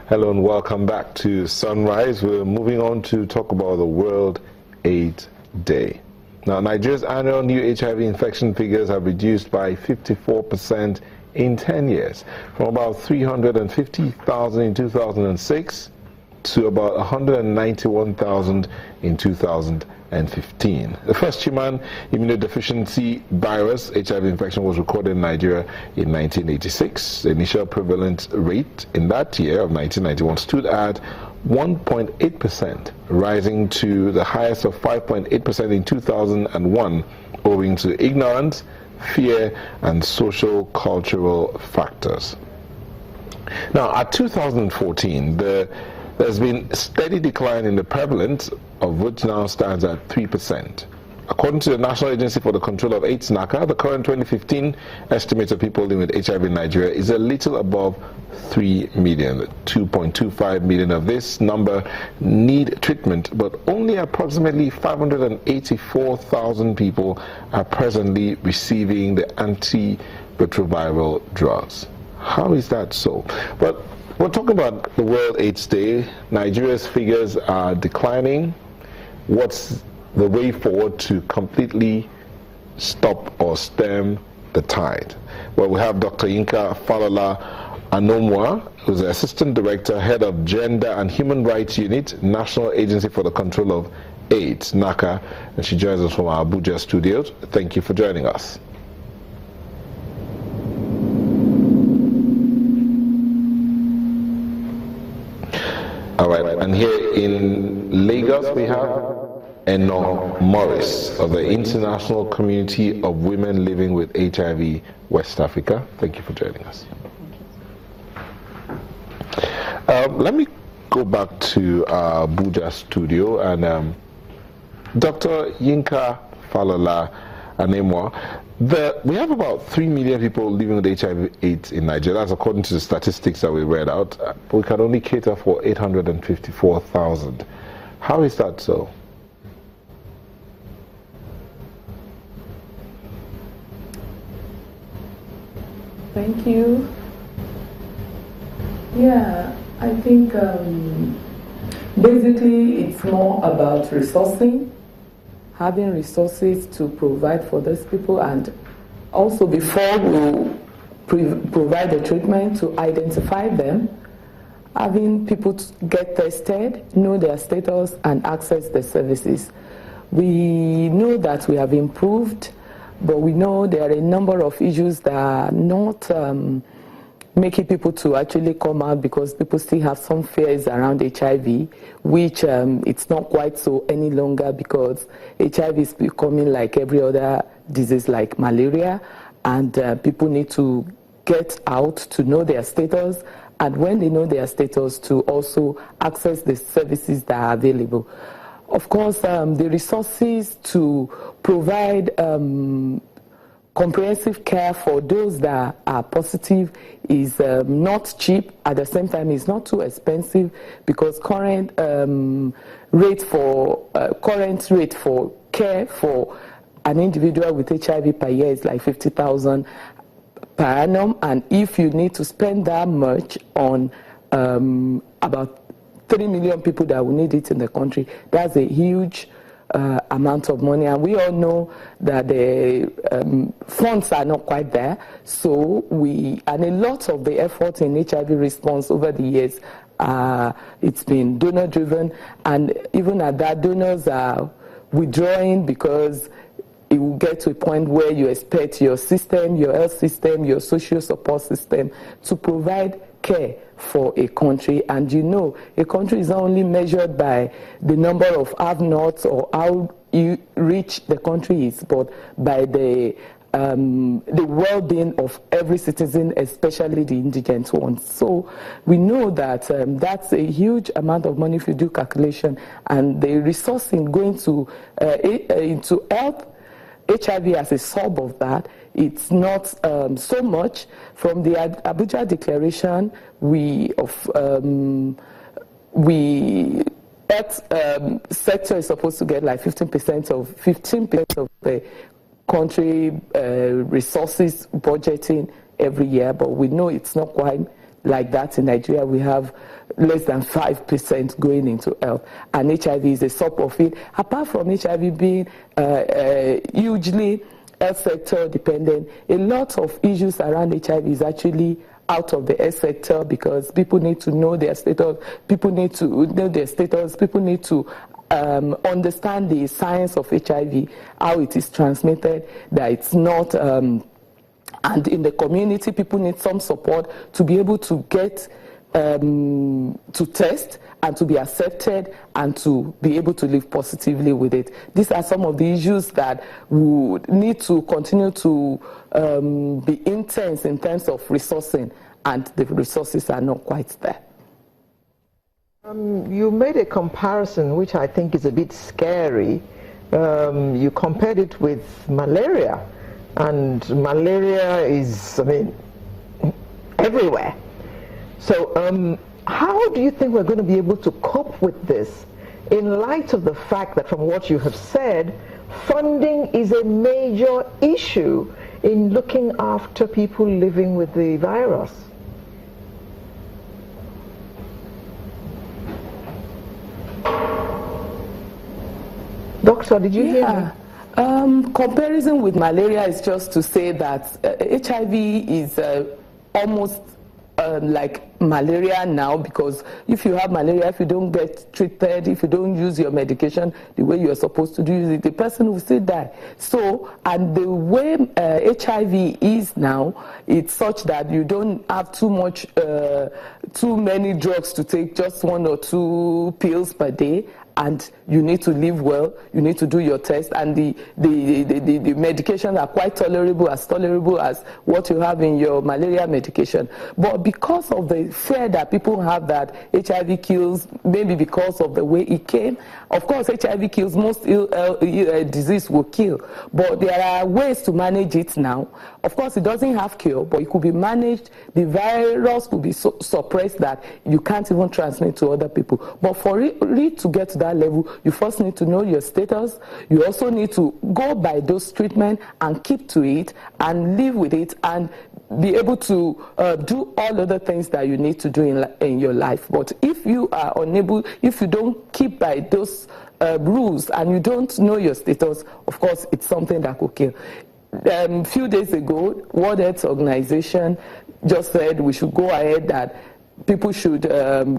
Hello and welcome back to Sunrise. We're moving on to talk about the World AIDS Day. Now, Nigeria's annual new HIV infection figures have reduced by 54% in 10 years, from about 350,000 in 2006 to about 191,000 in 2015. The first human immunodeficiency virus HIV infection was recorded in Nigeria in 1986. The initial prevalence rate in that year of 1991 stood at 1.8%, rising to the highest of 5.8% in 2001, owing to ignorance, fear, and social cultural factors. Now, at 2014, there's been a steady decline in the prevalence, of which now stands at 3%. According to the National Agency for the Control of AIDS, NACA, the current 2015 estimate of people living with HIV in Nigeria is a little above 3 million. 2.25 million of this number need treatment, but only approximately 584,000 people are presently receiving the antiretroviral drugs. How is that so? But we're talking about the World AIDS Day. Nigeria's figures are declining. What's the way forward to completely stop or stem the tide? Well, we have Dr. Yinka Falola Anomwa, who's the Assistant Director, Head of Gender and Human Rights Unit, National Agency for the Control of AIDS, NACA, and she joins us from our Abuja studios. Thank you for joining us. All right, and here in Lagos we have Eno Morris of the International Community of Women Living with HIV West Africa. Thank you for joining us. Let me go back to our Abuja studio and Dr. Yinka Falola Anemwa. We have about 3 million people living with HIV/AIDS in Nigeria. That's according to the statistics that we read out. We can only cater for 854,000. How is that so? Thank you. Yeah, I think basically it's more about resourcing, having resources to provide for those people, and also before we provide the treatment, to identify them, having people to get tested, know their status, and access the services. We know that we have improved, but we know there are a number of issues that are not making people to actually come out, because people still have some fears around HIV, which it's not quite so any longer, because HIV is becoming like every other disease like malaria, and people need to get out to know their status, and when they know their status, to also access the services that are available. Of course, the resources to provide comprehensive care for those that are positive is not cheap. At the same time, it's not too expensive, because current rate for care for an individual with HIV per year is like 50,000 per annum, and if you need to spend that much on about 3 million people that will need it in the country, that's a huge amount of money, and we all know that the funds are not quite there. So and a lot of the effort in HIV response over the years, it's been donor driven, and even at that, donors are withdrawing, because it will get to a point where you expect your system, your health system, your social support system to provide care for a country. And you know, a country is not only measured by the number of have-nots or how rich the country is, but by the well-being of every citizen, especially the indigent ones. So we know that that's a huge amount of money if you do calculation, and the resourcing going to into help HIV as a sub of that, it's not so much. From the Abuja Declaration, health sector is supposed to get like 15% of the country resources budgeting every year, but we know it's not quite like that in Nigeria. We have less than 5% going into health, and HIV is a sub of it. Apart from HIV being hugely health sector dependent, a lot of issues around HIV is actually out of the health sector, because people need to know their status, people need to understand the science of HIV, how it is transmitted, that it's not, and in the community, people need some support to be able to get to test and to be accepted and to be able to live positively with it. These are some of the issues that we need to continue to be intense in terms of resourcing, and the resources are not quite there. You made a comparison which I think is a bit scary. You compared it with malaria, and malaria is, I mean, everywhere. So how do you think we're going to be able to cope with this in light of the fact that, from what you have said, funding is a major issue in looking after people living with the virus? Doctor, did you hear me? Comparison with malaria is just to say that HIV is almost like malaria now, because if you have malaria, if you don't get treated, if you don't use your medication the way you are supposed to use it, the person will still die. So, and the way HIV is now, it's such that you don't have too many drugs to take, just 1 or 2 pills per day, and you need to live well, you need to do your test, and the medications are quite tolerable as what you have in your malaria medication. But because of the fear that people have that HIV kills, maybe because of the way it came, of course HIV kills, most disease will kill, but there are ways to manage it now. Of course it doesn't have cure, but it could be managed. The virus will be suppressed that you can't even transmit to other people. But for it to get to that level, you first need to know your status. You also need to go by those treatments and keep to it and live with it and be able to do all other things that you need to do in your life. But if you are unable, if you don't keep by those rules and you don't know your status, of course it's something that could kill. A few days ago, World Health Organization just said we should go ahead, that people should